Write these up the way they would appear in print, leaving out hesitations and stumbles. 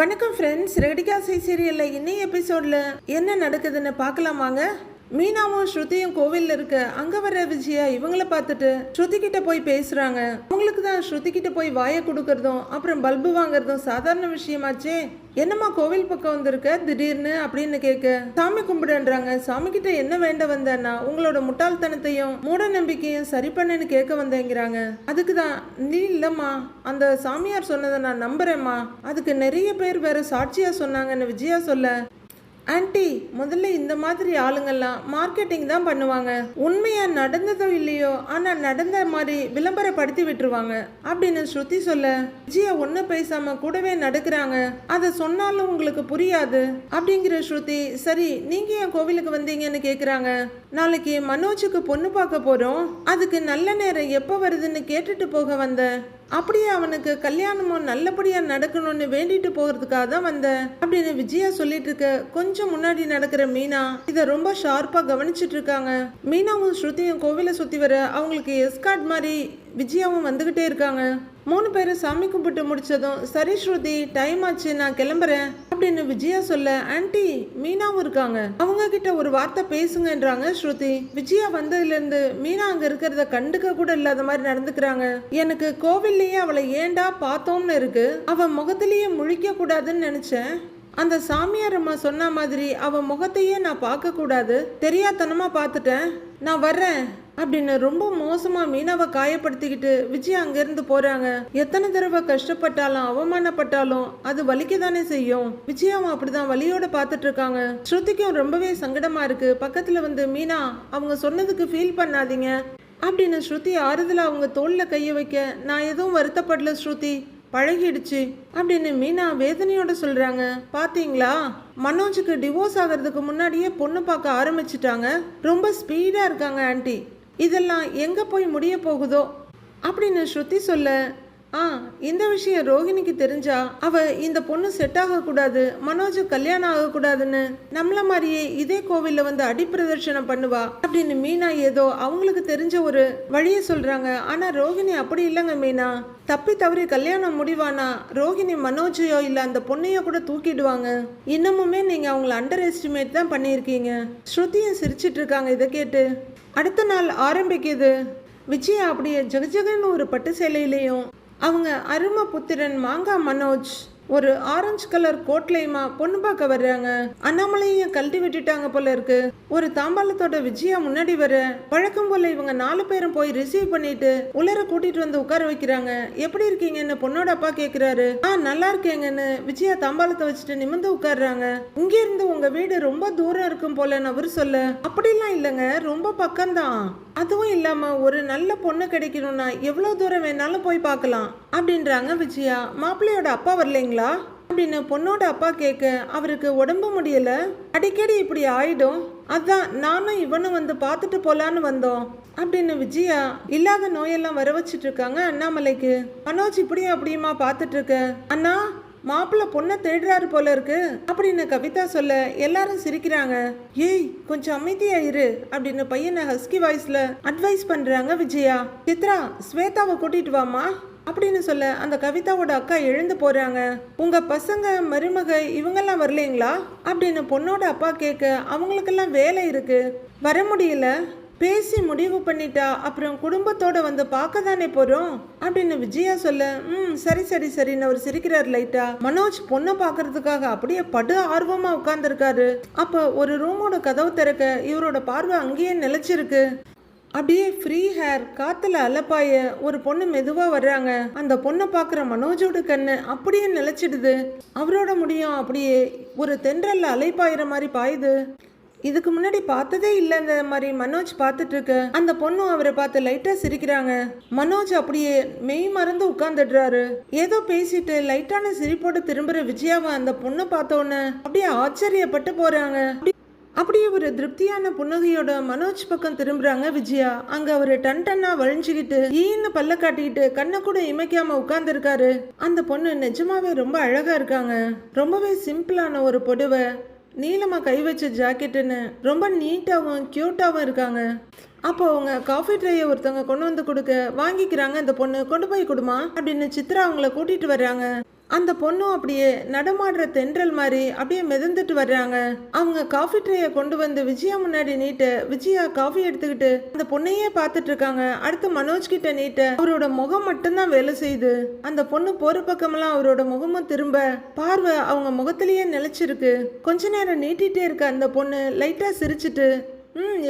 வணக்கம் ஃப்ரெண்ட்ஸ், ரெடிகாசை சீரியலில் இன்னைய எபிசோடில் என்ன நடக்குதுன்னு பார்க்கலாமாங்க. மீனாவும் ஸ்ருதியும் கோவிலில் இருக்க அங்கே வர விஜயா இவங்கள பார்த்துட்டு ஸ்ருதி கிட்ட போய் பேசுகிறாங்க. அவங்களுக்கு தான் ஸ்ருதி கிட்ட போய் வாயை கொடுக்கறதும் அப்புறம் பல்பு வாங்குறதும் சாதாரண விஷயமாச்சே. என்னம்மா கோவில் பக்கம் வந்திருக்க திடீர்னு அப்படின்னு கேட்க, சாமி கும்பிடுன்றாங்க. சாமி கிட்ட என்ன வேண்ட வந்தேன்னா உங்களோட முட்டாள்தனத்தையும் மூட நம்பிக்கையும் சரி பண்ணுன்னு கேட்க வந்தேங்கிறாங்க. அதுக்கு தான் நீ இல்லம்மா, அந்த சாமியார் சொன்னதை நான் நம்புறேம்மா, அதுக்கு நிறைய பேர் வேற சாட்சியா சொன்னாங்கன்னு விஜயா சொல்ல, ஆன்ட்டி முதல்ல இந்த மாதிரி ஆளுங்கள்லாம் மார்க்கெட்டிங் தான் பண்ணுவாங்க, உண்மையா நடந்ததோ இல்லையோ ஆனா நடந்த மாதிரி விளம்பரப்படுத்தி விட்டுருவாங்க அப்படின்னு ஸ்ருதி சொல்ல, விஜயா ஒன்னும் பேசாம கூடவே நடக்கிறாங்க. அதை சொன்னாலும் உங்களுக்கு புரியாது அப்படிங்கிற ஸ்ருதி, சரி நீங்க ஏன் கோவிலுக்கு வந்தீங்கன்னு கேக்குறாங்க. நாளைக்கு மனோஜுக்கு பொண்ணு பார்க்க போறோம், அதுக்கு நல்ல நேரம் எப்போ வருதுன்னு கேட்டுட்டு போக வந்தேன், அப்படியே அவனுக்கு கல்யாணமும் நல்லபடியா நடக்கணும்னு வேண்டிட்டு போகிறதுக்காக தான் வந்தேன் அப்படின்னு விஜயா சொல்லிட்டு இருக்க, கொஞ்சம் முன்னாடி நடக்கிற மீனா இதை ரொம்ப ஷார்ப்பா கவனிச்சுட்டு இருக்காங்க. மீனாவும் ஸ்ருதியும் கோவிலை சுத்தி வர அவங்களுக்கு எஸ்கார்ட் மாதிரி விஜயாவும் வந்துகிட்டே இருக்காங்க. 3 பேரும் சாமி கும்பிட்டு முடிச்சதும், சரி ஸ்ருதி டைம் ஆச்சு நான் கிளம்புறேன் அப்படின்னு விஜயா சொல்ல, ஆன்ட்டி மீனாவும் இருக்காங்க, அவங்க கிட்ட ஒரு வார்த்தை பேசுங்கன்றாங்க ஸ்ருதி. விஜயா வந்ததுல இருந்து மீனா அங்க இருக்கிறத கண்டுக்க கூட இல்லாத மாதிரி நடந்துக்கிறாங்க. எனக்கு கோவில்லையே அவளை ஏண்டா பார்த்தோம்னு இருக்கு, அவ முகத்திலேயே முழிக்க கூடாதுன்னு நினைச்சேன், அந்த சாமியார் அம்மா சொன்ன மாதிரி அவ முகத்தையே நான் பார்க்க கூடாது, தெரியாதனமா பார்த்துட்டேன், நான் வர்றேன் அப்படின்னு ரொம்ப மோசமா மீனாவை காயப்படுத்திக்கிட்டு விஜயா அங்கிருந்து போறாங்க. எத்தனை தடவை கஷ்டப்பட்டாலும் அவமானப்பட்டாலும் அது வலிக்க தானே செய்யும். விஜயாவும் அப்படிதான் வலியோட பார்த்துட்டு இருக்காங்க. ஸ்ருதிக்கும் ரொம்பவே சங்கடமா இருக்கு. பக்கத்துல வந்து, மீனா அவங்க சொன்னதுக்கு ஃபீல் பண்ணாதீங்க அப்படின்னு ஸ்ருதி ஆறுதலா அவங்க தோல்ல கைய வைக்க, நான் எதுவும் வருத்தப்படல ஸ்ருதி, பழகிடுச்சு அப்படின்னு மீனா வேதனையோட சொல்றாங்க. பாத்தீங்களா, மனோஜுக்கு டிவோர்ஸ் ஆகிறதுக்கு முன்னாடியே பொண்ணு பார்க்க ஆரம்பிச்சிட்டாங்க, ரொம்ப ஸ்பீடா இருக்காங்க ஆன்ட்டி, இதெல்லாம் எங்க போய் முடிய போகுதோ அப்படின்னு ஸ்ருதி சொல்ல, இந்த விஷயம் ரோஹிணிக்கு தெரிஞ்சா அவ இந்த பொண்ணு செட் ஆகக்கூடாது, மனோஜு கல்யாணம் ஆகக்கூடாதுன்னு நம்மள மாதிரியே இதே கோவில்ல வந்து அடிப்பிரதர்ஷனம் பண்ணுவா அப்படின்னு மீனா ஏதோ அவங்களுக்கு தெரிஞ்ச ஒரு வழியை சொல்றாங்க. ஆனா ரோஹிணி அப்படி இல்லைங்க மீனா, தப்பி தவறி கல்யாணம் முடிவானா ரோஹிணி மனோஜையோ இல்ல அந்த பொண்ணையோ கூட தூக்கிடுவாங்க. இன்னமுமே நீங்க அவங்கள அண்டர் எஸ்டிமேட் தான் பண்ணியிருக்கீங்க. ஸ்ருதியும் சிரிச்சிட்டு இருக்காங்க. இதை கேட்டு அடுத்த நாள் ஆரம்பிக்குது. விஜயா அப்படியே ஜகஜகன்னு ஒரு பட்டு சேலையிலையும் அவங்க அருமை புத்திரன் மாங்கா மனோஜ் ஒரு ஆரஞ்சு கலர் கோட்லையுமா பொண்ணு பார்க்க வர்றாங்க. அண்ணாமலையும் கழட்டி விட்டுட்டாங்க போல இருக்கு. ஒரு தாம்பாளத்தோட விஜயா முன்னாடி வர, வழக்கம் போல இவங்க 4 பேரும் போய் ரிசீவ் பண்ணிட்டு உள்ளர கூட்டிட்டு வந்து உட்கார வைக்கிறாங்க. எப்படி இருக்கீங்கன்னு பொண்ணோட அப்பா கேக்குறாரு. நல்லா இருக்கேங்கன்னு விஜயா தாம்பாளத்தை வச்சுட்டு நிமிர்ந்து உட்கார்றாங்க. இங்க இருந்து உங்க வீடு ரொம்ப தூரம் இருக்கும் போலன்னு அவர் சொல்ல, அப்படிலாம் இல்லைங்க, ரொம்ப பக்கம்தான், அதுவும் இல்லாம ஒரு நல்ல பொண்ணு கிடைக்கணும்னா எவ்வளவு தூரம் வேணாலும் போய் பார்க்கலாம் அப்படின்றாங்க விஜயா. மாப்பிள்ளையோட அப்பா வரலைங்களா அப்படின்னு பொண்ணோட அப்பா கேட்க, அவருக்கு உடம்பு முடியல, அடிக்கடி இப்படி ஆயிடும், அதான் நானும் இவனும் வந்து பார்த்துட்டு போலான்னு வந்தோம் அப்படின்னு விஜயா இல்லாத நோயெல்லாம் வர வச்சிட்டு இருக்காங்க அண்ணாமலைக்கு. மனோஜ் இப்படி அப்படியுமா பார்த்துட்டு இருக்க, அண்ணா மாப்பிள்ள பொண்ணை தேடுறாரு போல இருக்கு அப்படின்னு கவிதா சொல்ல, எல்லாரும் சிரிக்கிறாங்க. ஏய் கொஞ்சம் அமைதியா இரு அப்படின்னு பையனை ஹஸ்கி வாய்ஸ்ல அட்வைஸ் பண்றாங்க விஜயா. சித்ரா ஸ்வேதாவை கூட்டிட்டு வாமா அப்படின்னு சொல்ல, அந்த கவிதாவோட அக்கா எழுந்து போறாங்க. உங்க பசங்க மருமக இவங்கெல்லாம் வரலைங்களா அப்படின்னு பொண்ணோட அப்பா கேட்க, அவங்களுக்கெல்லாம் வேலை இருக்கு, வர முடியல, பேசி முடிவு பண்ணிட்டா அப்புறம் குடும்பத்தோட வந்து பார்க்க தானே போறோம் அப்படின்னு விஜயா சொல்ல, சரி சரி சரின்னு அவர் சிரிக்கிறார் லைட்டா. மனோஜ் பொண்ணை பார்க்கறதுக்காக அப்படியே படு ஆர்வமா உட்கார்ந்துருக்காரு. அப்ப ஒரு ரூமோட கதவு திறக்க இவரோட பார்வை அங்கேயே நிலைச்சிருக்கு. அப்படியே ஃப்ரீ ஹேர், காத்துல அலப்பாய ஒரு பொண்ணு மெதுவா வர்றாங்க. அந்த பொண்ணை பாக்குற மனோஜோட கண்ணு அப்படியே நிலைச்சிடுது. அவரோட முடியும் அப்படியே ஒரு தென்றல்ல அலைப்பாயிற மாதிரி பாயுது. இதுக்கு முன்னாடி பார்த்ததே இல்லைங்க மாதிரி மனோஜ் பார்த்துட்டு இருக்க, அந்த பொண்ணும் அவரை பார்த்து லைட்டா சிரிக்கிறாங்க. மனோஜ் அப்படியே மெய் மறந்து உட்கார்ந்துடுறாரு. ஏதோ பேசிட்டு லைட்டான சிரிப்போடு திரும்புற விஜயாவை அந்த பொண்ணை பார்த்தோன்னு அப்படியே ஆச்சரியப்பட்டு போறாங்க. அப்படியே ஒரு திருப்தியான புன்னகையோட மனோஜ் பக்கம் திரும்புறாங்க விஜயா. அங்க அவரு டன் டன்னா வழிஞ்சுக்கிட்டு ஈன்னு பல்ல காட்டிக்கிட்டு கண்ணை கூட இமைக்காம உட்கார்ந்து இருக்காரு. அந்த பொண்ணு நிஜமாவே ரொம்ப அழகா இருக்காங்க. ரொம்பவே சிம்பிளான ஒரு புடவை, நீளமா கை வச்ச ஜாக்கெட்டுன்னு ரொம்ப நீட்டாவும் கியூட்டாவும் இருக்காங்க. அப்போ அவங்க காஃபி ட்ரையை ஒருத்தவங்க கொண்டு வந்து கொடுக்க வாங்கிக்கிறாங்க. அந்த பொண்ணு கொண்டு போய் கொடுமா அப்படின்னு சித்ரா அவங்கள கூட்டிட்டு வர்றாங்க. அந்த பொண்ணும் அப்படியே நடமாடுற தென்றல் மாதிரி அப்படியே மிதந்துட்டு வர்றாங்க. அவங்க காஃபி ட்ரேயை கொண்டு வந்து விஜயா முன்னாடி நீட்ட விஜயா காஃபி எடுத்துக்கிட்டு அந்த பொண்ணையே பார்த்துட்டு இருக்காங்க. அடுத்து மனோஜ் கிட்ட நீட்ட அவரோட முகம் மட்டும்தான் வேலை செய்யுது. அந்த பொண்ணு போற பக்கமெல்லாம் அவரோட முகமும் திரும்ப பார்வை அவங்க முகத்திலேயே நிலைச்சிருக்கு. கொஞ்ச நேரம் நீட்டிட்டே இருக்க அந்த பொண்ணு லைட்டா சிரிச்சிட்டு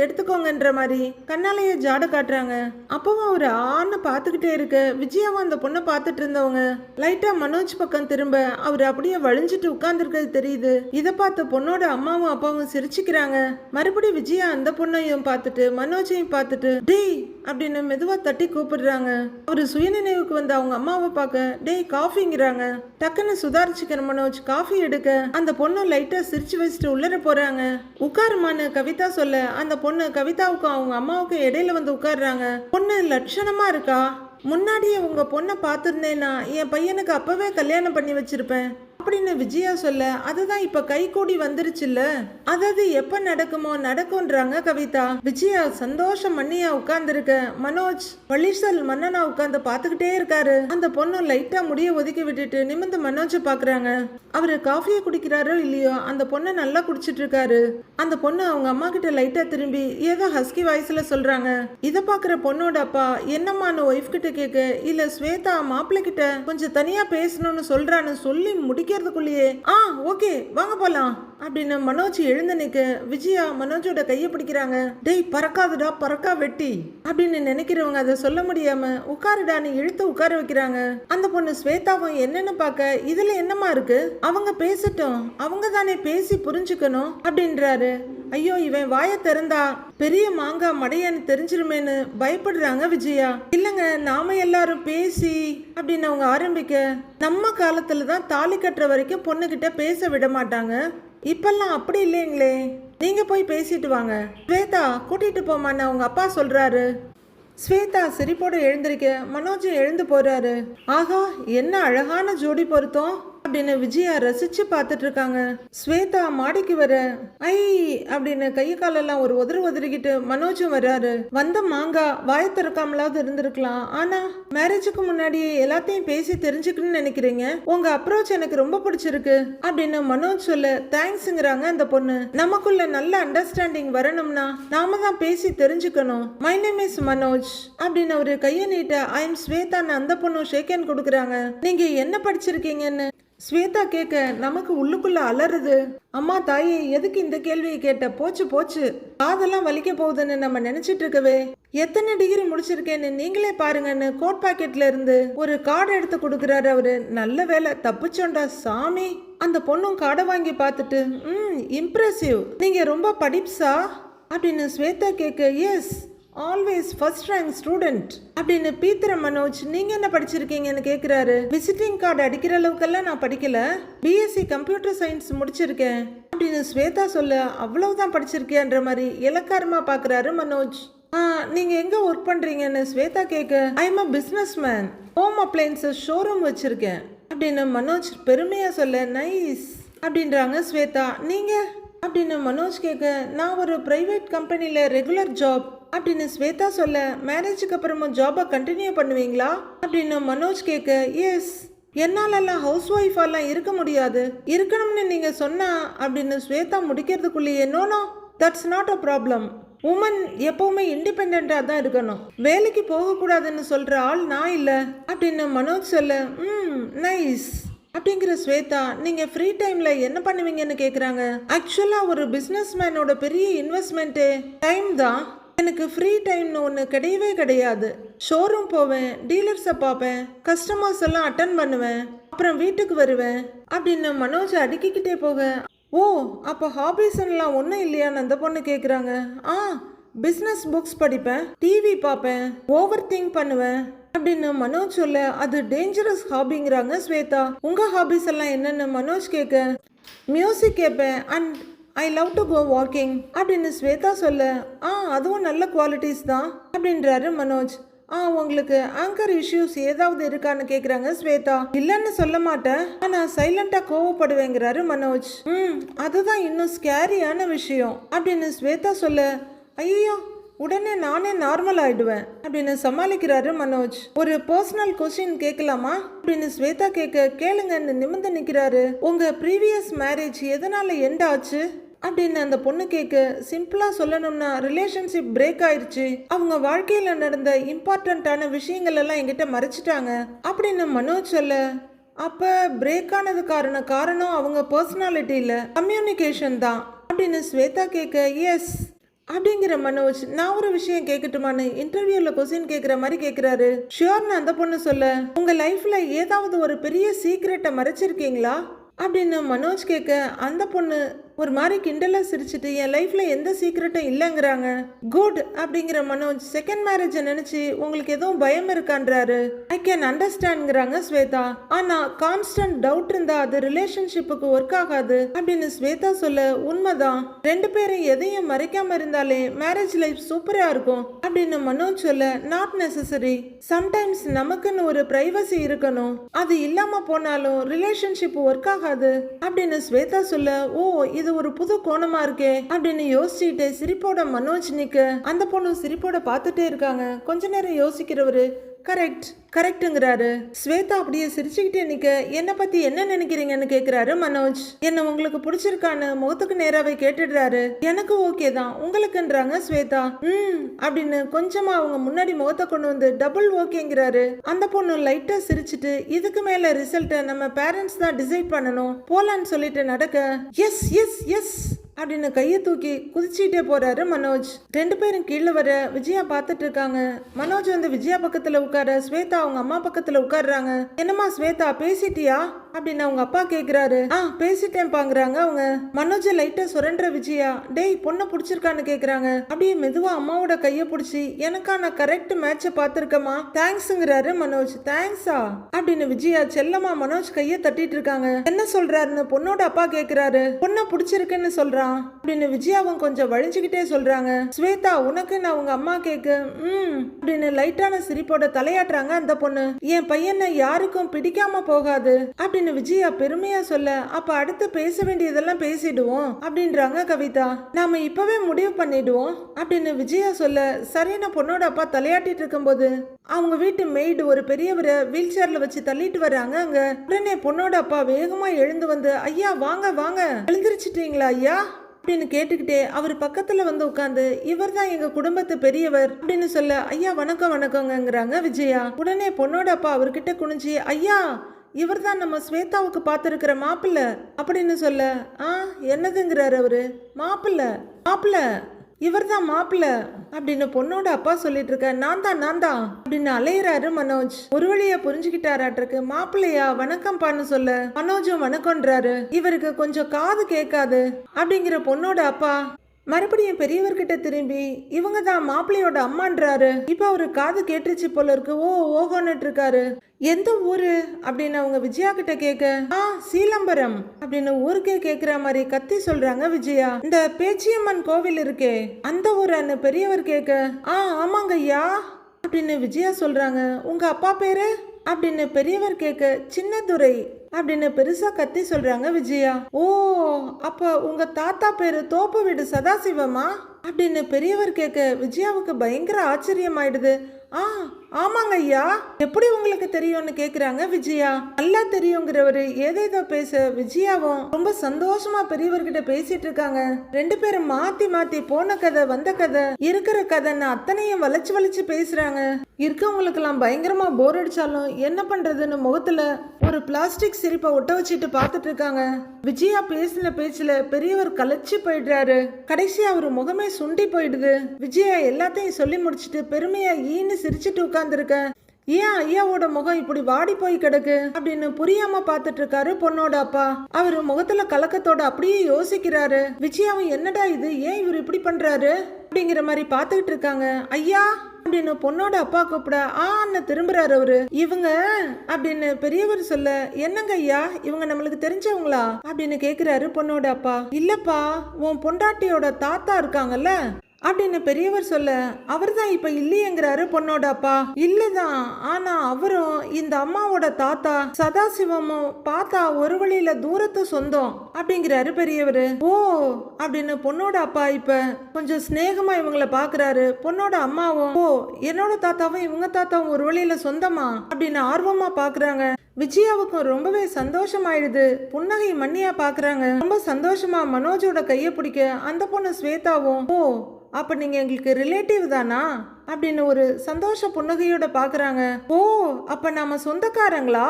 எடுத்துக்கோங்கன்ற மாதிரி கண்ணாலேயே ஜாட காட்டுறாங்க. அப்பவும் அவர் ஆன்னு பார்த்துக்கிட்டே இருக்க விஜயாவும் அந்த பொண்ணை பார்த்துட்டு இருந்தவங்க லைட்டா மனோஜ் பக்கம் திரும்ப அவர் அப்படியே வழிஞ்சிட்டு உட்கார்ந்துருக்கிறது தெரியுது. இதை பார்த்த பொண்ணோட அம்மாவும் அப்பாவும் சிரிச்சுக்கிறாங்க. மறுபடியும் விஜயா அந்த பொண்ணையும் பார்த்துட்டு மனோஜையும் பார்த்துட்டு டேய் அப்படின்னு மெதுவா தட்டி கூப்பிடுறாங்க. அவரு சுயநினைவுக்கு வந்து அவங்க அம்மாவை பார்க்க டேய் காஃபிங்கிறாங்க. டக்குன்னு சுதாரிச்சுக்கிற மனோஜ் காஃபி எடுக்க அந்த பொண்ணு லைட்டா சிரிச்சு வச்சுட்டு உள்ளர போறாங்க. உட்காருமான்னு கவிதா சொல்ல அந்த பொண்ணு கவிதாவுக்கும் அவங்க அம்மாவுக்கும் இடையில வந்து உட்கார்றாங்க. பொண்ணு லட்சணமா இருக்கா. முன்னாடியே உங்க பொண்ணை பார்த்துருந்தேன்னா என் பையனுக்கு அப்பவே கல்யாணம் பண்ணி வச்சிருப்பேன் அப்படின்னு விஜயா சொல்ல அதுதான் இப்ப கை கூடி வந்துருச்சுல்ல, அதாவது எப்ப நடக்குமோ நடக்கும்ன்றாங்க கவிதா. விஜயா சந்தோஷம் மண்ணியா உட்கார்ந்துருக்க மனோஜ் வள்ளிசல் மன்னனா உட்கார்ந்து பாத்துக்கிட்டே இருக்காரு. அந்த பொண்ணு லைட்டா முடிய ஒதுக்கி விட்டுட்டு நிமிந்து மனோஜை பாக்குறாங்க. அவரு காஃபியை குடிக்கிறாரோ இல்லையோ அந்த பொண்ணை நல்லா குடிச்சிட்டு இருக்காரு. அந்த பொண்ணு அவங்க அம்மா கிட்ட லைட்டா திரும்பி ஏதோ ஹஸ்கி வாய்ஸ்ல சொல்றாங்க. இத பாக்குற பொண்ணோட அப்பா என்னம்மான்னு ஒய்ஃப் கிட்ட கேட்க இல்ல ஸ்வேதா மாப்பிள்ளை கிட்ட கொஞ்சம் தனியா பேசணும்னு சொல்றான்னு சொல்லி முடிக்கிறதுக்குள்ளேயே ஓகே வாங்க போலாம் அப்படின்னு மனோஜ் எழுந்து நிக்க விஜயா மனோஜோட கையை பிடிக்கிறாங்க. டேய் பறக்காதுடா பறக்கா வெட்டி அப்படின்னு நினைக்கிறவங்க அதை சொல்ல முடியாம உட்காருடான்னு இழுத்து உட்கார வைக்கிறாங்க. அந்த பொண்ணு ஸ்வேதாவும் என்னன்னு பார்க்க இதுல என்னமா இருக்கு, அவங்க பேசட்டும், அவங்க தானே பேசி புரிஞ்சுக்கணும் அப்படின்றாரு. ஐயோ இவன் வாயை திறந்தா பெரிய மாங்காய் மடையான்னு தெரிஞ்சிருமேன்னு பயப்படுறாங்க விஜயா. இல்லங்க நாம எல்லாரும் பேசி அப்படின்னு அவங்க ஆரம்பிக்க நம்ம காலத்துல தான் தாலி கட்டுற வரைக்கும் பொண்ணுகிட்ட பேச விட மாட்டாங்க. இப்பெல்லாம் அப்படி இல்லைங்களே, நீங்க போய் பேசிட்டு வாங்க ஸ்வேதா கூட்டிட்டு போமான்னு அவங்க அப்பா சொல்றாரு. ஸ்வேதா சிரிப்போட எழுந்திருக்க மனோஜ் எழுந்து போறாரு. ஆஹா என்ன அழகான ஜோடி பொருத்தம் அப்படின்னு விஜயா ரசிச்சு பார்த்துட்டு இருக்காங்க. ஸ்வேதா மாடிக்கு வர ஐ அப்படின்னு கைய காலெல்லாம் ஒரு உதறிக்கிட்டு மனோஜும் வர்றாரு. வந்த மாங்கா வாய திறக்காமலாவது இருந்திருக்கலாம், ஆனா மேரேஜுக்கு முன்னாடியே எல்லாத்தையும் பேசி தெரிஞ்சுக்கணும்னு நினைக்கிறீங்க, உங்க அப்ரோச் எனக்கு ரொம்ப பிடிச்சிருக்கு அப்படின்னு மனோஜ் சொல்ல தேங்க்ஸ்ங்கிறாங்க அந்த பொண்ணு. நமக்குள்ள நல்ல அண்டர்ஸ்டாண்டிங் வரணும்னா நாம தான் பேசி தெரிஞ்சுக்கணும். மை நேம் இஸ் மனோஜ் அப்படின்னு அவரு கைய நீட்ட ஐ எம் ஸ்வேதான்னு அந்த பொண்ணு ஷேக் ஹேண்ட் கொடுக்குறாங்க. நீங்க என்ன படிச்சிருக்கீங்கன்னு ஸ்வேதா கேட்க நமக்கு உள்ளுக்குள்ள அலறுது. அம்மா தாயே எதுக்கு இந்த கேள்வியை கேட்ட, போச்சு போச்சு காதெல்லாம் வலிக்க போகுதுன்னு நம்ம நினைச்சிட்டு இருக்கவே எத்தனை டிகிரி முடிச்சிருக்கேன்னு நீங்களே பாருங்கன்னு கோட் பாக்கெட்ல இருந்து ஒரு கார்டு எடுத்து கொடுக்குறாரு அவரு. நல்ல வேலை தப்பிச்சோண்டா சாமி. அந்த பொண்ணும் கார்டை வாங்கி பார்த்துட்டு இம்ப்ரெசிவ், நீங்க ரொம்ப படிப்ஸா அப்படின்னு ஸ்வேதா கேட்க yes always first rank student அப்படின்னு பீத்திர மனோஜ் நீங்க என்ன படிச்சிருக்கீங்கன்னு கேக்குறாரு. விசிட்டிங் கார்டு அடிக்கிற அளவுக்கெல்லாம் நான் படிக்கல, பிஎஸ்சி கம்ப்யூட்டர் சயின்ஸ் முடிச்சிருக்கேன் அப்படின்னு ஸ்வேதா சொல்ல அவ்வளவுதான் படிச்சிருக்கேன்ற மாதிரி இலக்காரமா பாக்குறாரு மனோஜ். நீங்க எங்க ஒர்க் பண்றீங்கன்னு ஸ்வேதா கேட்க I am a business man, home appliances showroom வச்சிருக்கேன் அப்படின்னு மனோஜ் பெருமையா சொல்ல நைஸ் அப்படின்றாங்க ஸ்வேதா. நீங்க அப்படின்னு மனோஜ் கேட்க நான் ஒரு பிரைவேட் கம்பெனில ரெகுலர் ஜாப் அப்படின்னு ஸ்வேதா சொல்ல மேரேஜுக்கு அப்புறமும் ஜாபை கண்டினியூ பண்ணுவீங்களா அப்படின்னு மனோஜ் கேட்க எஸ் என்னாலெல்லாம் ஹவுஸ் ஒய்ஃபாலாம் இருக்க முடியாது, இருக்கணும்னு நீங்க சொன்னா அப்படின்னு ஸ்வேதா முடிக்கிறதுக்குள்ளேயே no that's not a problem, woman எப்பவுமே இண்டிபெண்டா தான் இருக்கணும், வேலைக்கு போகக்கூடாதுன்னு சொல்ற ஆள் நான் இல்லை அப்படின்னு மனோஜ் சொல்ல நைஸ் அப்படிங்கிற ஸ்வேதா நீங்க ஃப்ரீ டைம்ல என்ன பண்ணுவீங்கன்னு கேக்குறாங்க. ஆக்சுவலா ஒரு பிசினஸ் மேனோட பெரிய இன்வெஸ்ட்மெண்ட்டே டைம் தான். எனக்கு ஃப்ரீ டைம்னு ஒன்று கிடையவே கிடையாது. ஷோரூம் போவேன், டீலர்ஸை பார்ப்பேன், கஸ்டமர்ஸ் எல்லாம் அட்டன் பண்ணுவேன், அப்புறம் வீட்டுக்கு வருவேன் அப்படின்னு மனோஜ் அடுக்கிக்கிட்டே போக ஓ அப்போ ஹாபீஸ்லாம் ஒன்றும் இல்லையான்னு அந்த பொண்ணு கேட்குறாங்க. பிஸ்னஸ் புக்ஸ் படிப்பேன், டிவி பார்ப்பேன், ஓவர் திங்க் பண்ணுவேன் அப்படின்னு மனோஜ் சொல்ல அது டேஞ்சரஸ் ஹாபிங்கிறாங்க ஸ்வேதா. உங்க ஹாபிஸ் எல்லாம் என்னன்னு மனோஜ் கேட்க மியூசிக் கேட்பேன் and I love to go walking அப்படின்னு ஸ்வேதா சொல்ல அதுவும் நல்ல குவாலிட்டிஸ் தான் அப்படின்றாரு மனோஜ். உங்களுக்கு ஆங்கர் இஷ்யூஸ் ஏதாவது இருக்கான்னு கேக்குறாங்க ஸ்வேதா. இல்லன்னு சொல்ல மாட்டேன், ஆனா சைலண்டா கோவப்படுவேங்கிறாரு மனோஜ். அதுதான் இன்னும் ஸ்கேரியான விஷயம் அப்படின்னு ஸ்வேதா சொல்ல ஐயோ உடனே நானே நார்மல் ஆயிடுவேன் அப்படின்னு சமாளிக்கிறாரு மனோஜ். ஒரு பர்சனல் கொஸ்டின் கேட்கலாமா அப்படின்னு ஸ்வேதா கேளுங்கன்னு நிமிர்ந்து நிக்கிறாரு. உங்க ப்ரீவியஸ் மேரேஜ் எதனால எண்ட் ஆச்சு அப்படின்னு அந்த பொண்ணு சிம்பிளா சொல்லணும்னா ரிலேஷன்ஷிப் பிரேக் ஆயிடுச்சு. அவங்க வாழ்க்கையில நடந்த இம்பார்ட்டன்டான விஷயங்கள் எல்லாம் என்கிட்ட மறைச்சிட்டாங்க அப்படின்னு மனோஜ் சொல்ல, அப்ப பிரேக் ஆனது காரணம் அவங்க பர்சனாலிட்டி இல்ல, கம்யூனிகேஷன் தான் அப்படின்னு ஸ்வேதா எஸ் அப்படிங்கிற மனோஜ், நான் ஒரு விஷயம் கேட்கட்டுமான்னு இன்டர்வியூல கொஸ்டின் கேட்குற மாதிரி கேட்குறாரு. ஷியோர்னு அந்த பொண்ணு சொல்ல, உங்க லைஃப்ல ஏதாவது ஒரு பெரிய சீக்ரெட்டை மறைச்சிருக்கீங்களா அப்படின்னு மனோஜ் அந்த பொண்ணு ஒரு மாதிரி கிண்டலா சிரிச்சுட்டு, என் லைஃப்ல எந்த சீக்ரெட்டும் இல்லைங்கிறாங்க. குட் அப்படிங்கிற மனோஜ், செகண்ட் மேரேஜ் நினைச்சு உங்களுக்கு எதுவும் பயம் இருக்கான்றாரு. I can அண்டர்ஸ்டாண்ட்ங்கிறாங்க Shweta. ஆனா கான்ஸ்டன்ட் டவுட் இருந்தா அது ரிலேஷன்ஷிப்புக்கு ஒர்க் ஆகாது அப்படின்னு ஸ்வேதா சொல்ல, உண்மைதான், ரெண்டு பேரும் எதையும் மறைக்காம இருந்தாலே மேரேஜ் லைஃப் சூப்பரா இருக்கும் அப்படின்னு மனோஜ் சொல்ல, நாட் நெசசரி, சம்டைம்ஸ் நமக்குன்னு ஒரு பிரைவசி இருக்கணும், அது இல்லாம போனாலும் ரிலேஷன்ஷிப் ஒர்க் ஆகாது அப்படின்னு ஸ்வேதா சொல்ல, ஓ இது ஒரு புது கோணமா இருக்கே அப்படின்னு யோசிச்சுட்டு சிரிப்போட மனோஜ் நிக்க, அந்த பொண்ணு சிரிப்போட பார்த்துட்டே இருக்காங்க. கொஞ்ச நேரம் யோசிக்கிறவரு கரெக்ட்ங்கிறாரு. ஸ்வேதா அப்படியே சிரிச்சுக்கிட்டே நிக்க, என்ன பத்தி என்ன நினைக்கிறீங்கன்னு கேக்குறாரு மனோஜ். என்ன உங்களுக்கு பிடிச்சிருக்கான்னு முகத்துக்கு நேராவே கேட்டுடுறாரு. எனக்கு ஓகே தான், உங்களுக்குன்றாங்க ஸ்வேதா. அப்படின்னு கொஞ்சமா அவங்க முன்னாடி முகத்தை கொண்டு வந்து டபுள் ஓகேங்கிறாரு. அந்த பொண்ணு லைட்டா சிரிச்சுட்டு, இதுக்கு மேல ரிசல்ட்டை நம்ம பேரண்ட்ஸ் தான் டிசைட் பண்ணணும், போலான்னு சொல்லிட்டு நடக்க, எஸ் எஸ் எஸ் அப்படின்னு கையை தூக்கி குதிச்சுட்டே போறாரு மனோஜ். ரெண்டு பேரும் கீழே வர விஜயா பார்த்துட்டு இருக்காங்க. மனோஜ் வந்து விஜயா பக்கத்துல உட்கார, ஸ்வேதா அவங்க அம்மா பக்கத்துல உட்காடுறாங்க. என்னம்மா ஸ்வேதா பேசிட்டியா அப்படின்னு அவங்க அப்பா கேக்குறாரு. பேசிட்டேன் பாங்குறாங்க அவங்க. மனோஜ் லைட்டா சுரண்ட விஜயா, டேய் பொண்ணை பிடிச்சிருக்கான்னு கேக்குறாங்க. அப்படியே மெதுவா அம்மாவோட கைய பிடிச்சி, எனக்கான கரெக்ட் மேட்ச பாத்துருக்கமா தேங்க்ஸ்ங்கிறாரு மனோஜ். தேங்க்ஸா அப்படின்னு விஜயா செல்லமா மனோஜ் கைய தட்டிட்டு இருக்காங்க. என்ன சொல்றாருன்னு பொண்ணோட அப்பா கேக்குறாரு. பொண்ணை பிடிச்சிருக்குன்னு சொல்றான் அப்படின்னு விஜயாவும் கொஞ்சம் வழிஞ்சுக்கிட்டே சொல்றாங்க. ஸ்வேதா உனக்கு நான் உங்க அம்மா அப்படின்னு லைட்டான சிரிப்போட தலையாட்டுறாங்க அந்த பொண்ணு. என் பையனை யாருக்கும் பிடிக்காம போகாது அப்படின்னு விஜயா பெருமையா சொல்ல, அப்ப அடுத்து பேச வேண்டியதெல்லாம் பேசிடுவோம் அப்படின்றாங்க கவிதா. நாம இப்பவே முடிவு பண்ணிடுவோம் அப்படின்னு விஜயா சொல்ல, சரியான பொண்ணோட அப்பா தலையாட்டிட்டு இருக்கும்போது அவங்க வீட்டு மெய்டு ஒரு பெரியவரை வீல் சேர்ல வச்சு தள்ளிட்டு வர்றாங்க அங்க. உடனே பொண்ணோட அப்பா வேகமா எழுந்து வந்து, ஐயா வாங்க வாங்க, எழுந்திருச்சிட்டீங்களா ஐயா அப்படின்னு கேட்டுக்கிட்டே அவர் பக்கத்துல வந்து உட்காந்து, இவர் தான் எங்க குடும்பத்து பெரியவர் அப்படின்னு சொல்ல, ஐயா வணக்கம் வணக்கங்கிறாங்க விஜயா. உடனே பொண்ணோட அப்பா அவர்கிட்ட குனிஞ்சி, ஐயா இவர் தான் நம்ம ஸ்வேதாவுக்கு பார்த்துருக்கிற மாப்பிள்ள அப்படின்னு சொல்ல, என்னதுங்கிறாரு அவரு. மாப்பிள்ள இவர் தான் மாப்பிள்ள அப்படின்னு பொண்ணோட அப்பா சொல்லிட்டு இருக்க, நான் தான் அப்படின்னு அலையிறாரு மனோஜ். ஒரு வழியா புரிஞ்சுக்கிட்டாராட்டிருக்கு. மாப்பிள்ளையா வணக்கம்பான்னு சொல்ல மனோஜும் வணக்கம்ன்றாரு. இவருக்கு கொஞ்சம் காது கேட்காது அப்படிங்கிற பொண்ணோட அப்பா மறுபடியும் பெரியவர்கிட்ட திரும்பி, இவங்க தான் மாப்பிள்ளையோட அம்மான்றாரு. இப்ப அவரு காது கேட்டுச்சு போல இருக்கு. ஓஹோன்னு இருக்காரு. எந்த ஊரு அப்படின்னு அவங்க விஜயா கிட்ட கேட்க, சீலம்பரம் அப்படின்னு ஊருக்கே கேக்குற மாதிரி கத்தி சொல்றாங்க விஜயா. இந்த பேச்சியம்மன் கோவில் இருக்கே அந்த ஊரான்னு பெரியவர் கேட்க, ஆமாங்க ஐயா அப்படின்னு விஜயா சொல்றாங்க. உங்க அப்பா பேரு அப்படின்னு பெரியவர் கேட்க, சின்னதுரை அப்படின்னு பெருசா கத்தி சொல்றாங்க விஜயா. ஓ அப்ப உங்க தாத்தா பேரு தோப்பு வீடு சதாசிவமா அப்படின்னு பெரியவர் கேட்க, விஜயாவுக்கு பயங்கர ஆச்சரியம் ஆயிடுது. ஆமாங்க ஐயா, எப்படி உங்களுக்கு தெரியும்னு கேக்குறாங்க விஜயா. நல்லா தெரியுங்கிறவரு ஏதேதோ பேச விஜயாவும் ரொம்ப சந்தோஷமா பெரியவர்கிட்ட பேசிட்டு இருக்காங்க. ரெண்டு பேரும் மாத்தி மாத்தி போன கதை வந்த கதை இருக்கிற கதைன்னு அத்தனையும் வளைச்சு பேசுறாங்க. இருக்கவங்களுக்கு எல்லாம் பயங்கரமா போர் அடிச்சாலும் என்ன பண்றதுன்னு முகத்துல ஒரு பிளாஸ்டிக் சிரிப்பை ஒட்ட வச்சுட்டு பாத்துட்டு இருக்காங்க. விஜயா பேசின பேச்சுல பெரியவர் கலைச்சு போயிடுறாரு. கடைசியா அவரு முகமே சுண்டி போயிடுது. விஜயா எல்லாத்தையும் சொல்லி முடிச்சுட்டு பெருமையா ஈன்னு சிரிச்சுட்டு உட்கார்ந்துருக்க. ஏன் ஐயாவோட முகம் இப்படி வாடி போய் கிடக்கு அப்படின்னு புரியாம பாத்துட்டு இருக்காரு பொண்ணோட அப்பா. அவரு முகத்துல கலக்கத்தோட அப்படியே யோசிக்கிறாரு. விஜயாவும் என்னடா இது, ஏன் இவர் இப்படி பண்றாரு அப்படிங்கிற மாதிரி பாத்துக்கிட்டு இருக்காங்க. ஐயா அப்படின்னு பொண்ணோட அப்பா கூப்பிட, திரும்புறாரு அவரு. இவங்க அப்படின்னு பெரியவர் சொல்ல, என்னங்க ஐயா இவங்க நம்மளுக்கு தெரிஞ்சவங்களா அப்படின்னு கேக்குறாரு பொண்ணோட அப்பா. இல்லப்பா, உன் பொண்டாட்டியோட தாத்தா இருக்காங்கல்ல அப்படின்னு பெரியவர் சொல்ல, அவர் தான் இப்ப இல்லையேங்கிறாரு பொண்ணோட அப்பா. இல்லதான், ஆனா அவரும் இந்த அம்மாவோட தாத்தா சதாசிவமும் பார்த்தா ஒரு வழியில தூரத்து சொந்தம் அப்படிங்கிறாரு பெரியவர். ஓ அப்படின்னு பொண்ணோட அப்பா இப்ப கொஞ்சம் சிநேகமா இவங்கள பாக்குறாரு. பொண்ணோட அம்மாவும் ஓ என்னோட தாத்தாவும் இவங்க தாத்தாவும் ஒரு வழியில சொந்தமா அப்படின்னு ஆர்வமா பாக்குறாங்க. விஜயாவுக்கும் ரொம்பவே சந்தோஷமாயிடுது. புன்னகை மண்ணியா பாக்குறாங்க. ரொம்ப சந்தோஷமா மனோஜோட கைய பிடிக்க அந்த பொண்ணு ஸ்வேதாவும் ஓ அப்ப நீங்க எங்களுக்கு ரிலேட்டிவ் தானா அப்படின்னு ஒரு சந்தோஷ புன்னகையோட பாக்குறாங்க. ஓ அப்ப நாம சொந்தக்காரங்களா,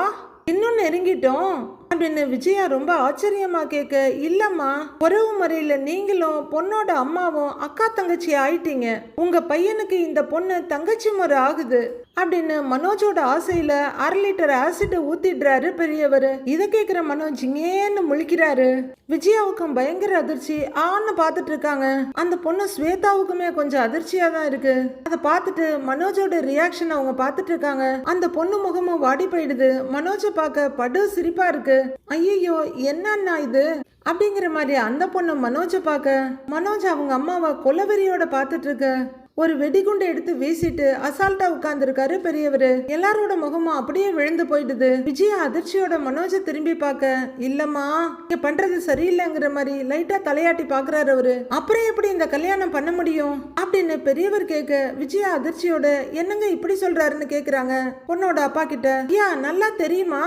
இன்னும் நெருங்கிட்டோம் அப்படின்னு விஜயா ரொம்ப ஆச்சரியமா கேட்க, இல்லம்மா உறவு முறையில நீங்களும் பொண்ணோட அம்மாவும் அக்கா தங்கச்சி ஆயிட்டீங்க. உங்க பையனுக்கு இந்த பொண்ணு தங்கச்சி முறை ஆகுது அப்படின்னு மனோஜோட ஆசையில 1/2 லிட்டர் ஆசிட் ஊத்திடுறாரு பெரியவர். இதை கேட்கிற மனோஜ் ஏன்னு முழிக்கிறாரு. விஜயாவுக்கும் பயங்கர அதிர்ச்சி. ஆன்னு பாத்துட்டு இருக்காங்க. அந்த பொண்ணு ஸ்வேதாவுக்குமே கொஞ்சம் அதிர்ச்சியா தான் இருக்கு. அதை பார்த்துட்டு மனோஜோட ரியாக்ஷன் அவங்க பார்த்துட்டு இருக்காங்க. அந்த பொண்ணு முகமும் வாடி போயிடுது. மனோஜை பார்க்க படு சிரிப்பா இருக்கு. ஐயோ என்னன்னா இது அப்படிங்கிற மாதிரி அந்த பொண்ணு மனோஜை பார்க்க, மனோஜ் அவங்க அம்மாவை கொலவெறியோட பார்த்துட்டு இருக்கு. ஒரு வெடிகுண்டை எடுத்து வீசிட்டு அசால்ட்டா உட்கார்ந்துருக்காரு பெரியவர். எல்லாரோட முகமும் அப்படியே விழுந்து போயிடுது. விஜயா அதிர்ச்சியோட மனோஜை திரும்பி பார்க்க, இல்லம்மா நீங்க பண்றது சரியில்லைங்கிற மாதிரி லைட்டா தலையாட்டி பாக்குறாரு அவரு. அப்புறம் எப்படி இந்த கல்யாணம் பண்ண முடியும் அப்படின்னு பெரியவர் கேட்க, விஜயா அதிர்ச்சியோட என்னங்க இப்படி சொல்றாருன்னு கேக்குறாங்க பொண்ணோட அப்பா கிட்ட. ஐயா நல்லா தெரியுமா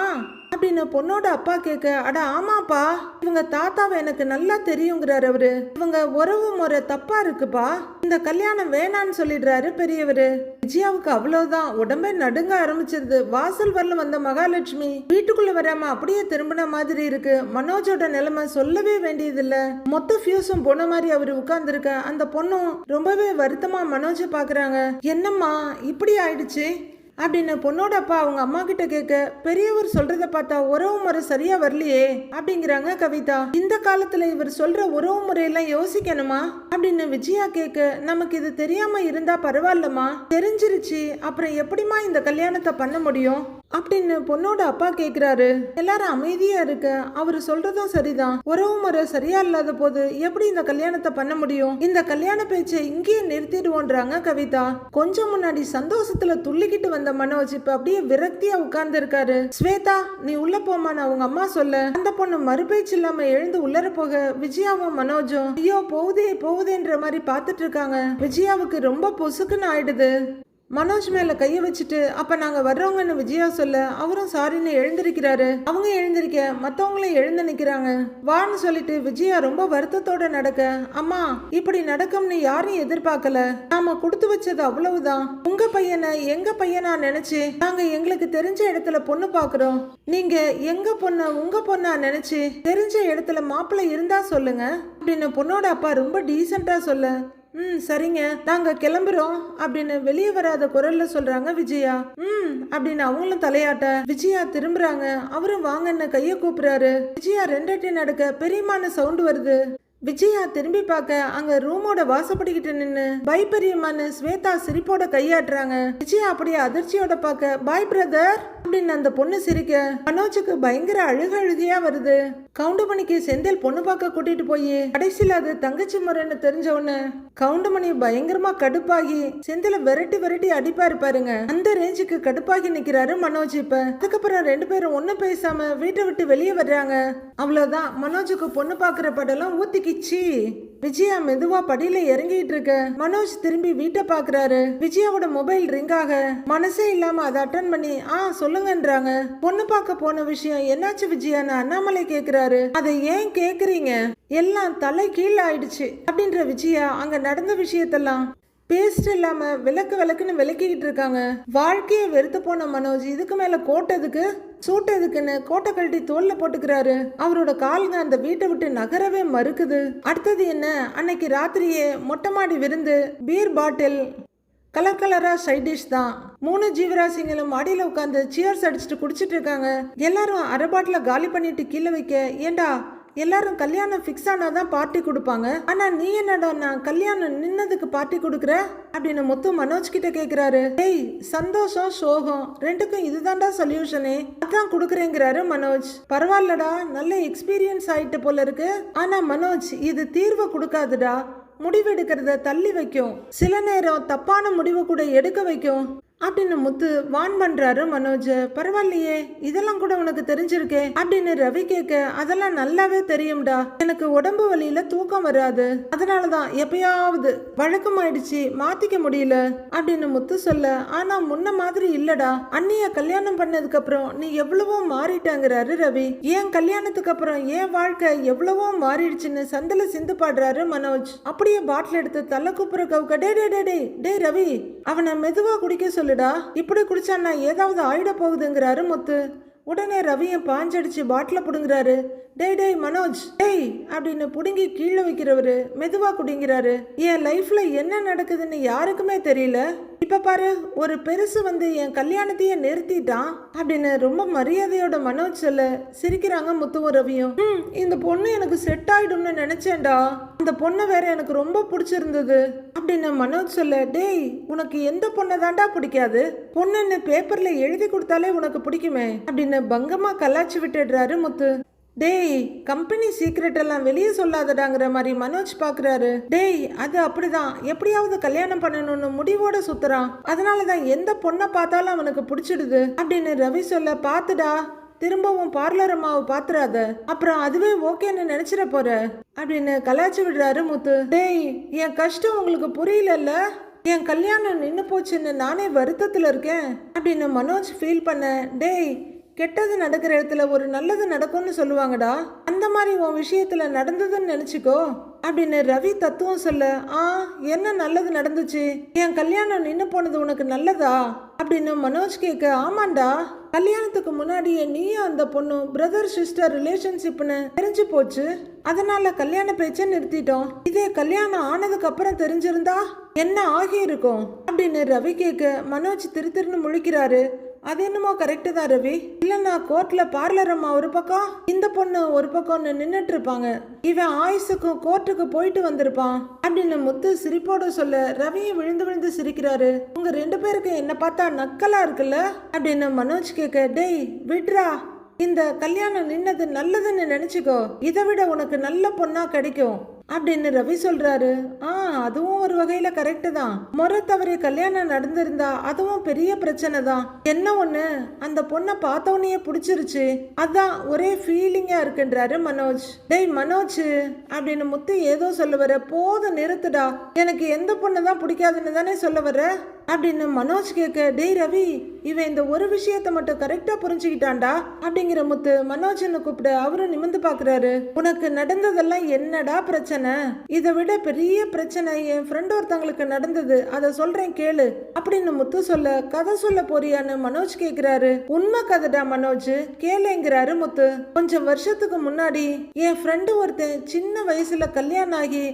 அப்படின்னு பொண்ணோட அப்பா கேட்க, அட ஆமாப்பா இவங்க தாத்தாவை எனக்கு நல்லா தெரியுங்கிறாரு அவரு. இவங்க உறவு முறை தப்பா இருக்குப்பா, இந்த கல்யாணம் வேணான்னு சொல்லிடுறாரு பெரியவரு. விஜயாவுக்கு அவ்வளவுதான், உடம்பே நடுங்க ஆரம்பிச்சிருது. வாசல் வரல வந்த மகாலட்சுமி வீட்டுக்குள்ள வராம அப்படியே திரும்பின மாதிரி இருக்கு. மனோஜோட நிலைமை சொல்லவே வேண்டியதில்ல. மொத்த ஃபியூஸும் போன மாதிரி அவரு உட்கார்ந்து இருக்க. அந்த பொண்ணும் ரொம்பவே வருத்தமா மனோஜை பாக்குறாங்க. என்னம்மா இப்படி ஆயிடுச்சு அப்படின்னு பொண்ணோட அப்பா அவங்க அம்மா கிட்ட கேட்க, பெரியவர் சொல்றத பார்த்தா உறவு முறை சரியா வரலையே அப்படிங்கிறாங்க கவிதா. இந்த காலத்துல இவர் சொல்ற உறவு முறையெல்லாம் யோசிக்கணுமா அப்படின்னு விஜயா கேட்க, நமக்கு இது தெரியாம இருந்தா பரவாயில்லம்மா, தெரிஞ்சிருச்சு அப்புறம் எப்படிமா இந்த கல்யாணத்தை பண்ண முடியும் அப்படின்னு பொண்ணோட அப்பா கேக்குறாரு. எல்லாரும் அமைதியா இருக்க. அவரு சொல்றதும் சரிதான், உறவு முறை சரியா இல்லாத போது எப்படி இந்த கல்யாணத்தை பண்ண முடியும், இந்த கல்யாண பேச்சை இங்கேயே நிறுத்திடுவோன்றாங்க கவிதா. கொஞ்சம் முன்னாடி சந்தோஷத்துல துள்ளிக்கிட்டு வந்த மனோஜ் இப்ப அப்படியே விரக்தியா உட்கார்ந்து இருக்காரு. ஸ்வேதா நீ உள்ள போமான்னு அவங்க அம்மா சொல்ல, அந்த பொண்ணு மறுபேச்சு இல்லாம எழுந்து உள்ளர போக விஜயாவும் மனோஜும் ஐயோ போகுதே போகுதேன்ற மாதிரி பாத்துட்டு இருக்காங்க. விஜயாவுக்கு ரொம்ப பொசுக்குன்னு ஆயிடுது. மனோஜ் மேல கைய வச்சுட்டு அப்ப நாங்க வர்றவங்கன்னு விஜயா சொல்ல, அவரும் சாரின்னு எழுந்திருக்கிறாரு. அவங்க எழுந்திருக்க மத்தவங்களும் எழுந்து நிக்கிறாங்க. வான்னு சொல்லிட்டு விஜயா ரொம்ப வருத்தத்தோட நடக்க, அம்மா இப்படி நடக்கும்னு யாரும் எதிர்பார்க்கல, நாம கொடுத்து வச்சது அவ்வளவுதான். உங்க பையனை எங்க பையனா நினைச்சு நாங்க எங்களுக்கு தெரிஞ்ச இடத்துல பொண்ணு பாக்குறோம். நீங்க எங்க பொண்ண உங்க பொண்ணா நினைச்சு தெரிஞ்ச இடத்துல மாப்பிள்ளை இருந்தா சொல்லுங்க அப்படின்னு பொண்ணோட அப்பா ரொம்ப டீசெண்டா சொல்ல, சரிங்க நாங்க கிளம்புறோம் அப்படின்னு வெளியே வராத குரல்ல சொல்றாங்க விஜயா. அப்படின்னு அவங்களும் தலையாட்ட விஜயா திரும்புறாங்க. அவரும் வாங்கன்னு கைய கூப்பிடுறாரு. விஜயா 2 அடி நடக்க பெரியமான சவுண்ட் வருது. விஜயா திரும்பி பார்க்க அங்க ரூமோட வாசப்படிக்கிட்டு நின்னு பை பெரியம்மான்னு ஸ்வேதா சிரிப்போட கையாட்டுறாங்க. விஜயா அப்படியே அதிர்ச்சியோட பார்க்க, பாய் பிரதர் அப்படின்னு அந்த பொண்ணு சிரிக்க மனோஜுக்கு பயங்கர அழுகையா வருது. கவுண்டமணிக்கு செந்தில் பொண்ணு பார்க்க கூட்டிட்டு போய் கடைசியில அது தங்கச்சி முறைன்னு தெரிஞ்ச உடனே கவுண்டமணி பயங்கரமா கடுப்பாகி செந்தில விரட்டி விரட்டி அடிப்பா இருப்பாருங்க. அந்த ரேஞ்சுக்கு கடுப்பாகி நிக்கிறாரு மனோஜ். இப்ப அதுக்கப்புறம் 2 பேரும் ஒண்ணு பேசாம வீட்டை விட்டு வெளியே வர்றாங்க. அவ்வளவுதான், மனோஜுக்கு பொண்ணு பாக்குற படம்லாம் ஊத்திக்கிச்சு. விஜயா மெதுவா படியில இறங்கிட்டு இருக்க மனோஜ் திரும்பி வீட்டை பாக்குறாரு. விஜயாவோட மொபைல் ரிங் ஆக மனசே இல்லாம அதை அட்டன் பண்ணி சொல்லுங்கன்றாங்க. பொண்ணு பார்க்க போன விஷயம் என்னாச்சு விஜயான்னு அண்ணாமலை கேக்குறாரு. அதை ஏன் கேக்குறீங்க, எல்லாம் தலை கீழ் ஆயிடுச்சு அப்படின்ற விஜயா அங்க நடந்த விஷயத்தெல்லாம் பேஸ்ட் இல்லாம விளக்குன்னு விளக்கிக்கிட்டு இருக்காங்க. வாழ்க்கையை வெறுத்து போன மனோஜ் இதுக்கு மேல கோட்டதுக்கு சூட்டதுக்குன்னு கோட்டை கழட்டி தோல்ல போட்டுக்கிறாரு. அவரோட கால்ங்க அந்த வீட்டை விட்டு நகரவே மறுக்குது. அடுத்தது என்ன, அன்னைக்கு ராத்திரியே மொட்டை மாடி விருந்து, பீர் பாட்டில், கலர் கலரா சைட் டிஷ் தான். 3 ஜீவராசிங்களும் மாடியில உட்காந்து சியர்ஸ் அடிச்சுட்டு குடிச்சிட்டு இருக்காங்க. எல்லாரும் அரை பாட்டில காலி பண்ணிட்டு கீழே வைக்க, ஏண்டா எல்லாரும் கல்யாணம் ஃபிக்ஸ் ஆனாதான் பார்ட்டி கொடுப்பாங்க, ஆனா நீ என்னடா கல்யாணம் நின்னதுக்கு பார்ட்டி கொடுக்குற அப்படின்னு முத்து மனோஜ் கிட்ட கேக்குறாரு. டேய் சந்தோஷம் சோகம் ரெண்டுக்கும் இதுதான்டா சொல்யூஷனே, அதான் கொடுக்குறேங்கிறாரு மனோஜ். பரவாயில்லடா நல்ல எக்ஸ்பீரியன்ஸ் ஆயிட்டு போல இருக்கு, ஆனா மனோஜ் இது தீர்வை கொடுக்காதுடா, முடிவெடுக்கிறத தள்ளி வைக்கும், சில நேரம் தப்பான முடிவு கூட எடுக்க வைக்கும் அப்படின்னு முத்து வான் பண்றாரு மனோஜ். பரவாயில்லையே, இதெல்லாம் கூட உனக்கு தெரிஞ்சிருக்கே அப்படின்னு ரவி கேட்க, அதெல்லாம் நல்லாவே தெரியும்டா, எனக்கு உடம்பு வலியில தூக்கம் வராது, அதனாலதான் எப்பயாவது வழக்கமாயிடுச்சு, மாத்திக்க முடியல அப்படின்னு முத்து சொல்ல, ஆனா முன்ன மாதிரி இல்லடா, அண்ணிய கல்யாணம் பண்ணதுக்கு அப்புறம் நீ எவ்வளவோ மாறிட்டாங்கிறாரு ரவி. ஏன் கல்யாணத்துக்கு அப்புறம் என் வாழ்க்கை எவ்வளவோ மாறிடுச்சுன்னு சந்தில சிந்து பாடுறாரு மனோஜ். அப்படியே பாட்டில் எடுத்து தலை குப்புற கவுக்க, டே டே டே டே ரவி, அவனை மெதுவா குடிக்க சொல்லுடா, இப்படி குடிச்சான்னா ஏதாவது ஆயிட போகுதுங்கிறாரு முத்து. உடனே ரவியை பாஞ்சடிச்சு பாட்டில புடுங்குறாரு. டேய் டேய் மனோஜ், டேய் அப்படின்னு புடுங்கி கீழே வைக்கிறவரு மெதுவா குடிங்கிறாரு. என் லைஃப்ல என்ன நடக்குதுன்னு யாருக்குமே தெரியல, இப்ப பாரு ஒரு பெருசு வந்து என் கல்யாணத்தையே நிறுத்திட்டான் அப்படின்னு ரொம்ப மரியாதையோட மனோஜ் சொல்ல, சிரிக்கிறாங்க முத்துவும் ரவியும். இந்த பொண்ணு எனக்கு செட் ஆயிடும்னு நினைச்சேன்டா, அந்த பொண்ணை வேற எனக்கு ரொம்ப பிடிச்சிருந்தது அப்படின்னு மனோஜ் சொல்ல, டேய் உனக்கு எந்த பொண்ணை தாண்டா பிடிக்காது, பொண்ணுன்னு பேப்பர்ல எழுதி கொடுத்தாலே உனக்கு பிடிக்குமே அப்படின்னு பங்கமா கலாச்சி விட்டுடுறாரு முத்து. டேய் கம்பெனி சீக்ரெட் எல்லாம் வெளியே சொல்லாதடாங்கிற மாதிரி மனோஜ் பாக்குறாரு. டேய் அது அப்படிதான், எப்படியாவது கல்யாணம் பண்ணணும்னு முடிவோட சுத்துறான், அதனாலதான் எந்த பொண்ணை பார்த்தாலும் அவனுக்கு பிடிச்சிடுது அப்படின்னு ரவி சொல்ல, பாத்துடா திரும்பவும் பார்லர் அம்மாவை பாத்துறாத, அப்புறம் அதுவே ஓகேன்னு நினைச்சிட போற அப்படின்னு கலாச்சி விடுறாரு முத்து. டேய் என் கஷ்டம் உங்களுக்கு புரியலல்ல, என் கல்யாணம் நின்னு போச்சுன்னு நானே வருத்தத்துல இருக்கேன் அப்படின்னு மனோஜ் ஃபீல் பண்ண, டேய் கெட்டது நடக்கிற இடத்துல ஒரு நல்லது நடக்கும்னு சொல்லுவாங்கடா, அந்த மாதிரி உன் விஷயத்துல நடந்ததுன்னு நினைச்சுக்கோ அப்படின்னு ரவி தத்துவம் சொல்ல, என்ன நல்லது நடந்துச்சு, என் கல்யாணம் நின்னு போனது உனக்கு நல்லதா அப்படின்னு மனோஜ் கேட்க, ஆமாண்டா கல்யாணத்துக்கு முன்னாடியே நீயும் அந்த பொண்ணு பிரதர் சிஸ்டர் ரிலேஷன்ஷிப்னு தெரிஞ்சு போச்சு, அதனால கல்யாண பேச்சை நிறுத்திட்டோம், இதே கல்யாணம் ஆனதுக்கு அப்புறம் தெரிஞ்சிருந்தா என்ன ஆகி இருக்கும் அப்படின்னு ரவி கேட்க, மனோஜ் திருன்னு முழிக்கிறாரு. அது என்னமோ கரெக்டு தான் ரவி, இல்லைன்னா கோர்ட்ல பார்லர் அம்மா ஒரு பக்கம் இந்த பொண்ணு ஒரு பக்கம்னு நின்னுட்டு இருப்பாங்க, இவன் ஆயுசுக்கும் கோர்ட்டுக்கு போயிட்டு வந்திருப்பான் அப்படின்னு முத்து சிரிப்போட சொல்ல, ரவியை விழுந்து விழுந்து சிரிக்கிறாரு. உங்க ரெண்டு பேருக்கு என்ன பார்த்தா நக்கலா இருக்குல்ல அப்படின்னு மனோஜ் கேட்க, டேய் விட்ரா, இந்த கல்யாணம் நின்னது நல்லதுன்னு நினைச்சுக்கோ, இதை விட உனக்கு நல்ல பொண்ணா கிடைக்கும் அப்படின்னு ரவி சொல்றாரு. அதுவும் ஒரு வகையில கரெக்டு தான், முறை தவறி கல்யாணம் நடந்திருந்தா அதுவும் பெரிய பிரச்சனை தான். என்ன ஒண்ணு, அந்த பொண்ணை பார்த்தவனையே பிடிச்சிருச்சு, அதான் ஒரே ஃபீலிங்கா இருக்குன்றாரு மனோஜ். டேய் மனோஜ் அப்படின்னு முத்து ஏதோ சொல்ல வர, போதும் நிறுத்துடா, எனக்கு எந்த பொண்ணை தான் பிடிக்காதுன்னு தானே சொல்ல வர அப்படின்னு மனோஜ் கேட்க, டேய் ரவி இவன் இந்த ஒரு விஷயத்த மட்டும் கரெக்டா புரிஞ்சுக்கிட்டான்டா அப்படிங்கிற முத்து மனோஜ்னு கூப்பிட, அவரும் நிமிந்து பாக்குறாரு. உனக்கு நடந்ததெல்லாம் என்னடா பிரச்சனை, இதை விட பெரிய பிரச்சனை என் ஃப்ரெண்ட் ஒருத்தங்களுக்கு நடந்தது, அதை சொல்றேன் கேளு அப்படின்னு முத்து சொல்ல, கதை சொல்ல போறியான்னு மனோஜ் கேக்குறாரு. உண்மை கதைடா மனோஜ், கேளுங்கிறாரு முத்து. கொஞ்சம் வருஷத்துக்கு முன்னாடி என் ஃப்ரெண்டு ஒருத்தன் சின்ன வயசுல கல்யாணம் ஆகி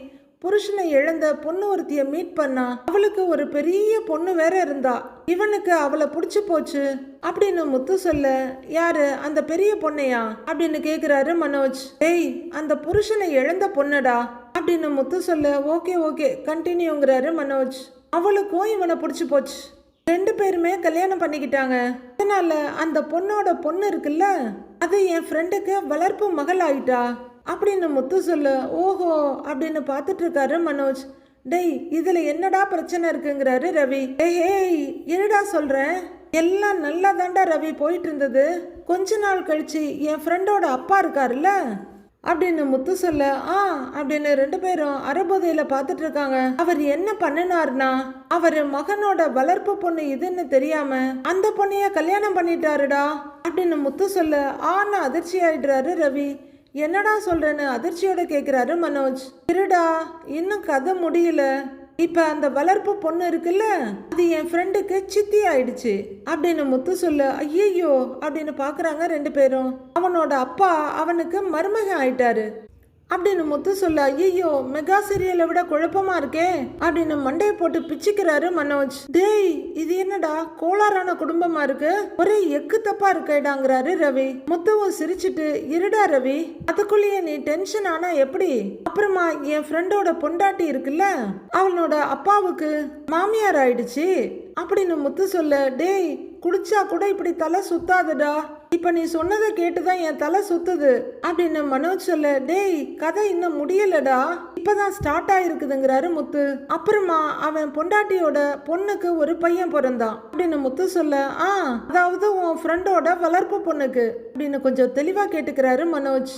புருஷனை இழந்த பொண்ணு ஒருத்திய மீட் பண்ணா, அவளுக்கு ஒரு பெரிய பொண்ணு வேற இருந்தா, இவனுக்கு அவளை புடிச்சு போச்சு அப்படின்னு முத்து சொல்ல, யாரு அந்த பெரிய பொண்ணையா அப்படின்னு கேக்குறாரு மனோஜ். டேய் அந்த புருஷனை இழந்த பொண்ணடா அப்படின்னு முத்து சொல்ல, ஓகே ஓகே கண்டினியூங்கிறாரு மனோஜ். அவளுக்கும் இவனை புடிச்சு போச்சு, ரெண்டு பேருமே கல்யாணம் பண்ணிக்கிட்டாங்க, அதனால அந்த பொண்ணோட பொண்ணு இருக்குல்ல, அது என் ஃப்ரெண்டுக்கு வளர்ப்பு மகள் ஆயிட்டா அப்படின்னு முத்து சொல்ல, ஓஹோ அப்படின்னு பார்த்துட்டு இருக்காரு மனோஜ். டேய் இதுல என்னடா பிரச்சனை இருக்குங்கிறாரு ரவி. ஏய் என்னடா சொல்றேன், எல்லாம் நல்லா தாண்டா ரவி போயிட்டு இருந்தது, கொஞ்ச நாள் கழிச்சு என் ஃப்ரெண்டோட அப்பா இருக்காருல்ல அப்படின்னு முத்து சொல்ல, அப்படின்னு ரெண்டு பேரும் அரைபோதையில பார்த்துட்டு இருக்காங்க. அவர் என்ன பண்ணினார்னா, அவர் மகனோட வளர்ப்பு பொண்ணு இதுன்னு தெரியாம அந்த பொண்ணைய கல்யாணம் பண்ணிட்டாருடா அப்படின்னு முத்து சொல்ல, அதிர்ச்சி ஆயிடுறாரு ரவி. என்னடா சொல்றேன்னு அதிர்ச்சியோட கேக்குறாரு மனோஜ். இருடா இன்னும் கதை முடியல, இப்ப அந்த வளர்ப்பு பொண்ணு இருக்குல்ல, அது என் ஃப்ரெண்டுக்கு சித்தி ஆயிடுச்சு அப்படின்னு முத்து சொல்ல, ஐயோ அப்படின்னு பாக்குறாங்க ரெண்டு பேரும். அவனோட அப்பா அவனுக்கு மருமகன் ஆயிட்டாரு அப்படின்னு முத்து சொல்ல, ஐயோ மெகா சீரியலை விட குழப்பமா இருக்கே அப்படின்னு மண்டையை போட்டு பிச்சுக்கிறாரு மனோஜ். டேய் இது என்னடா கோளாறான குடும்பமா இருக்கு, ஒரே எக்கு தப்பா இருக்கேடாங்கிறாரு ரவி. முத்துவும் சிரிச்சுட்டு, இருடா ரவி அதுக்குள்ளேயே நீ டென்ஷன் ஆனா எப்படி, அப்புறமா என் ஃப்ரெண்டோட பொண்டாட்டி இருக்குல்ல, அவனோட அப்பாவுக்கு மாமியார் ஆயிடுச்சு அப்படின்னு முத்து சொல்ல, டேய் குடிச்சா கூட இப்படி தலை சுத்தாதடா இப்ப நீ சொன்னதை கேட்டுதான் என் தலை சுத்துது அப்படின்னு மனோஜ் சொல்ல, டேய் கதை இன்னும் முடியலடா, இப்பதான் ஸ்டார்ட் ஆயிருக்குதுங்கிறாரு முத்து. அப்புறமா அவன் பொண்டாட்டியோட பொண்ணுக்கு ஒரு பையன் பிறந்தான் அப்படின்னு முத்து சொல்ல, அதாவது உன் ஃப்ரெண்டோட வளர்ப்பு பொண்ணுக்கு அப்படின்னு கொஞ்சம் தெளிவா கேட்டுக்கிறாரு மனோஜ்.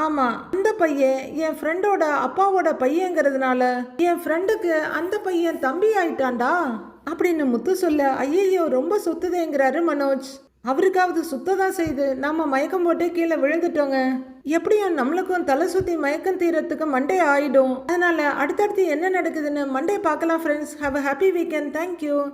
ஆமா, அந்த பையன் என் ஃப்ரெண்டோட அப்பாவோட பையங்கிறதுனால என் ஃப்ரெண்டுக்கு அந்த பையன் தம்பி ஆயிட்டான்டா அப்படின்னு முத்து சொல்ல, ஐயையோ ரொம்ப சுத்துதேங்கிறாரு மனோஜ். அவருக்காவது சுத்ததான் செய்து நாம மயக்கம் போட்டே கீழே விழுந்துட்டோங்க. எப்படியும் நம்மளுக்கும் தலை சுத்தி மயக்கம் தீரத்துக்கு மண்டே ஆயிடும். அதனால அடுத்தடுத்து என்ன நடக்குதுன்னு மண்டே பார்க்கலாம் friends. Have a happy weekend. Thank you.